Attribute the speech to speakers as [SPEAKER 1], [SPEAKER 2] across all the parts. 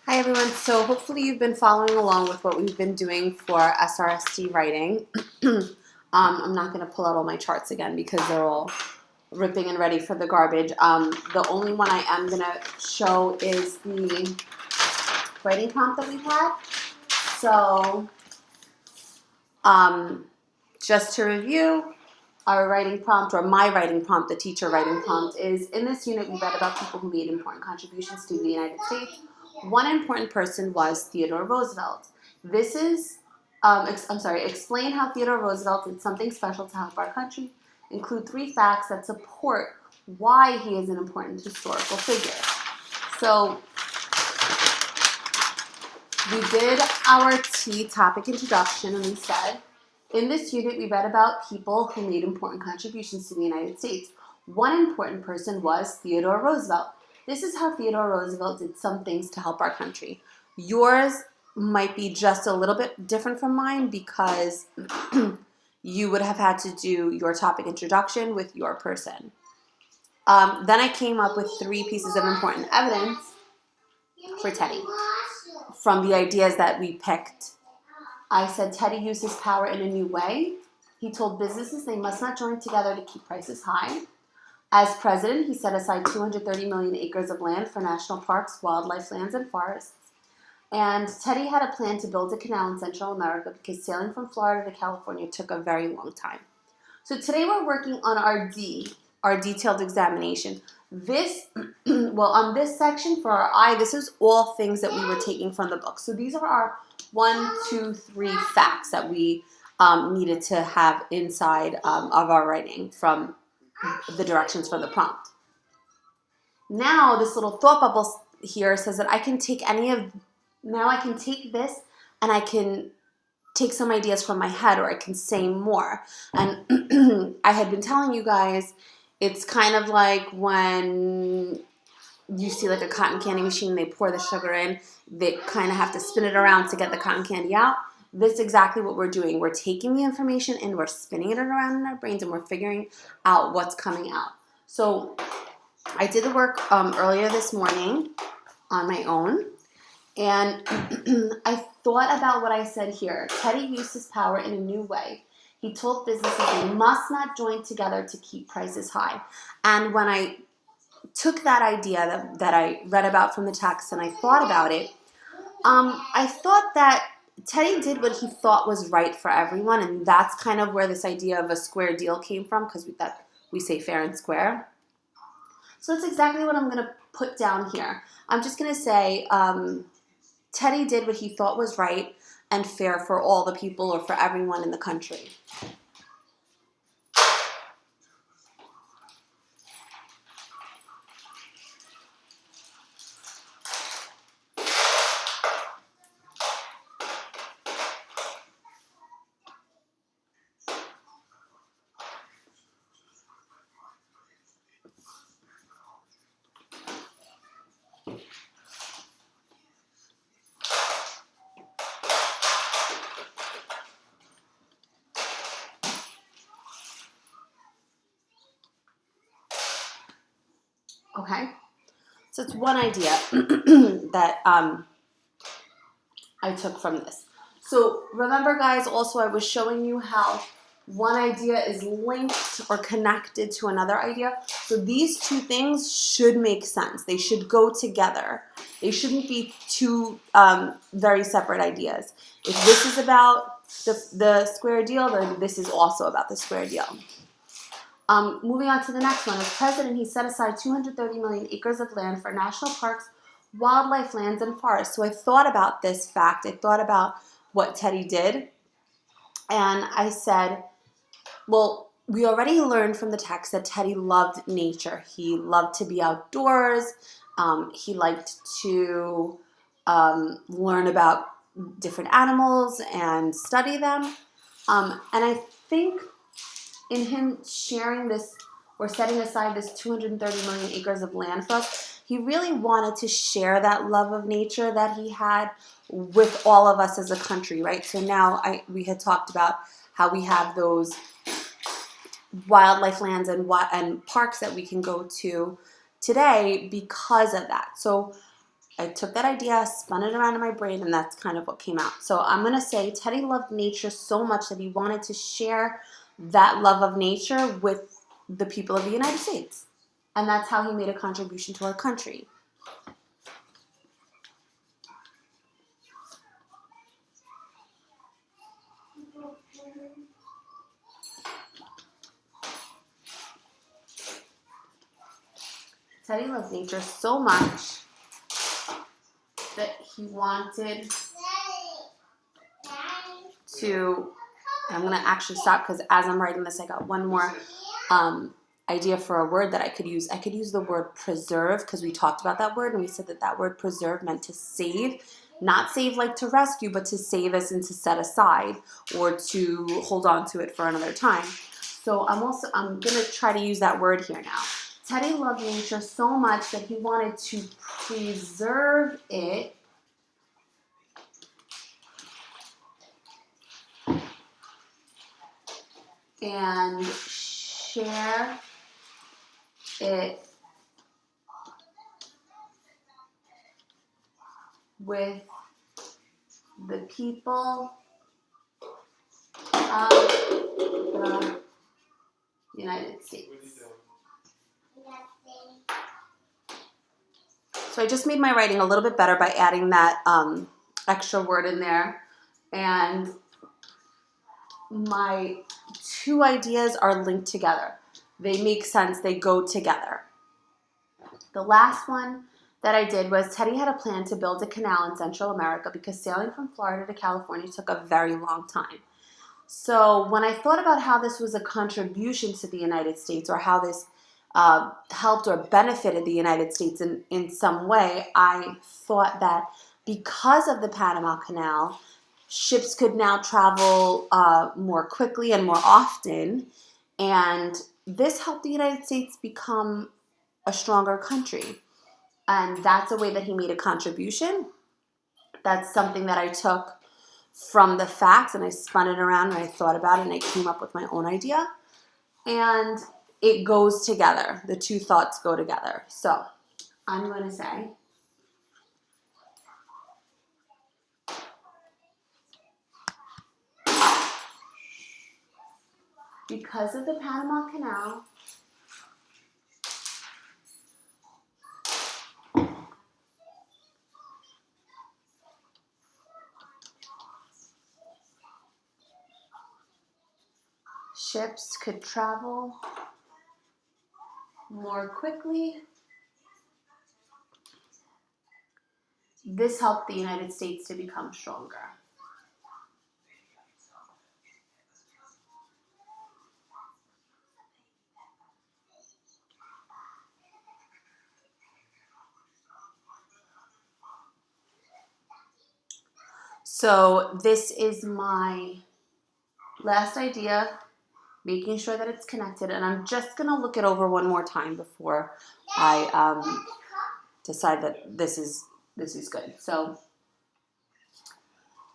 [SPEAKER 1] Hi everyone, so hopefully you've been following along with what we've been doing for SRSD writing. I'm not going to pull out all my charts again because they're all ripping and ready for the garbage. The only one I am going to show is the writing prompt that we had. So just to review, our writing prompt, or my writing prompt, the teacher writing prompt, is in this unit we read about people who made important contributions to the United States. One important person was Theodore Roosevelt. This is, explain how Theodore Roosevelt did something special to help our country. Include 3 facts that support why he is an important historical figure. So we did our T topic introduction and we said, in this unit, we read about people who made important contributions to the United States. One important person was Theodore Roosevelt. This is how Theodore Roosevelt did some things to help our country. Yours might be just a little bit different from mine because you would have had to do your topic introduction with your person. Then I came up with 3 pieces of important evidence for Teddy from the ideas that we picked. I said Teddy used his power in a new way. He told businesses they must not join together to keep prices high. As president, he set aside 230 million acres of land for national parks, wildlife lands, and forests. And Teddy had a plan to build a canal in Central America because sailing from Florida to California took a very long time. So today we're working on our D, our detailed examination. This, well, on this section for our I, this is all things that we were taking from the book. So these are our 1, 2, 3 facts that we needed to have inside of our writing from the directions for the prompt. Now this little thought bubble here says that I can take now I can take this and I can take some ideas from my head, or I can say more. And I had been telling you guys, it's kind of like when you see like a cotton candy machine, they pour the sugar in, they kind of have to spin it around to get the cotton candy out. This is exactly what we're doing. We're taking the information in, we're spinning it around in our brains, and we're figuring out what's coming out. So I did the work earlier this morning on my own, and I thought about what I said here. Teddy used his power in a new way. He told businesses they must not join together to keep prices high. And when I took that idea that I read about from the text and I thought about it, I thought that Teddy did what he thought was right for everyone, and that's kind of where this idea of a square deal came from, because we say fair and square. So that's exactly what I'm going to put down here. I'm just going to say Teddy did what he thought was right and fair for all the people, or for everyone in the country. Okay, so it's one idea that I took from this. So remember, guys, also I was showing you how one idea is linked or connected to another idea. So these 2 things should make sense. They should go together. They shouldn't be 2 very separate ideas. If this is about the square deal, then this is also about the square deal. Moving on to the next one. As president, he set aside 230 million acres of land for national parks, wildlife lands, and forests. So I thought about this fact. I thought about what Teddy did. And I said, well, we already learned from the text that Teddy loved nature. He loved to be outdoors. He liked to learn about different animals and study them. And I think in him sharing this, or setting aside this 230 million acres of land for us, he really wanted to share that love of nature that he had with all of us as a country, right? So now we had talked about how we have those wildlife lands and parks that we can go to today because of that. So I took that idea, spun it around in my brain, and that's kind of what came out. So I'm going to say Teddy loved nature so much that he wanted to share that love of nature with the people of the United States. And that's how he made a contribution to our country. Teddy loved nature so much that he wanted to, I'm going to actually stop because as I'm writing this, I got one more idea for a word that I could use. I could use the word preserve because we talked about that word and we said that that word preserve meant to save, not save like to rescue, but to save as in to set aside or to hold on to it for another time. So I'm going to try to use that word here now. Teddy loved nature so much that he wanted to preserve it and share it with the people of the United States. So I just made my writing a little bit better by adding that extra word in there. And my two ideas are linked together. They make sense. They go together. The last one that I did was Teddy had a plan to build a canal in Central America because sailing from Florida to California took a very long time. So when I thought about how this was a contribution to the United States or how this helped or benefited the United States in some way, I thought that because of the Panama Canal, ships could now travel more quickly and more often, and this helped the United States become a stronger country. And that's a way that he made a contribution. That's something that I took from the facts and I spun it around and I thought about it and I came up with my own idea. And it goes together. The two thoughts go together. So I'm going to say because of the Panama Canal, ships could travel more quickly. This helped the United States to become stronger. So this is my last idea, making sure that it's connected, and I'm just going to look it over one more time before I decide that this is good. So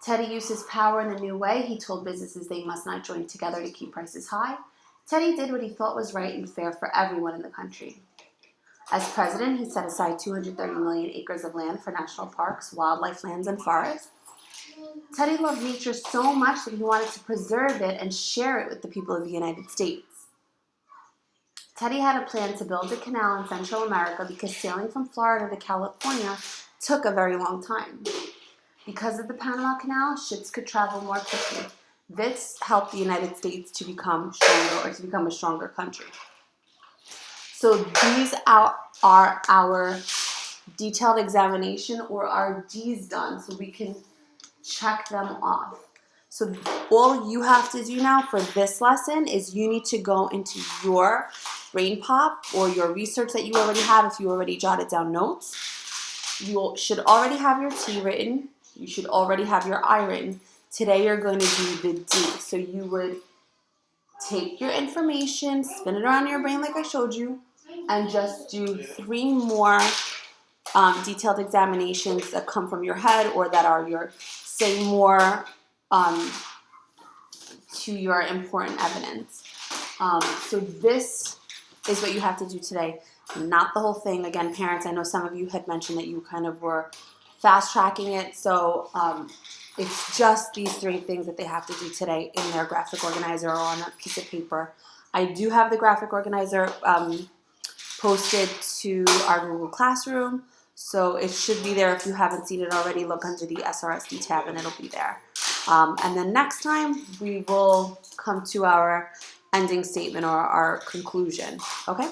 [SPEAKER 1] Teddy used his power in a new way. He told businesses they must not join together to keep prices high. Teddy did what he thought was right and fair for everyone in the country. As president, he set aside 230 million acres of land for national parks, wildlife lands, and forests. Teddy loved nature so much that he wanted to preserve it and share it with the people of the United States. Teddy had a plan to build a canal in Central America because sailing from Florida to California took a very long time. Because of the Panama Canal, ships could travel more quickly. This helped the United States to become stronger or to become a stronger country. So these are our detailed examination or our D's done so we can check them off. So all you have to do now for this lesson is you need to go into your brain pop or your research that you already have if you already jotted down notes. You should already have your T written. You should already have your I written. Today you're going to do the D. So you would take your information, spin it around in your brain like I showed you, and just do 3 more detailed examinations that come from your head or that are your, say more to your important evidence. So this is what you have to do today. not the whole thing. Again, parents, I know some of you had mentioned that you kind of were fast tracking it, so it's just these 3 things that they have to do today in their graphic organizer or on a piece of paper. I do have the graphic organizer posted to our Google Classroom, so it should be there. If you haven't seen it already, look under the SRSD tab and it'll be there. And then next time we will come to our ending statement or our conclusion, okay?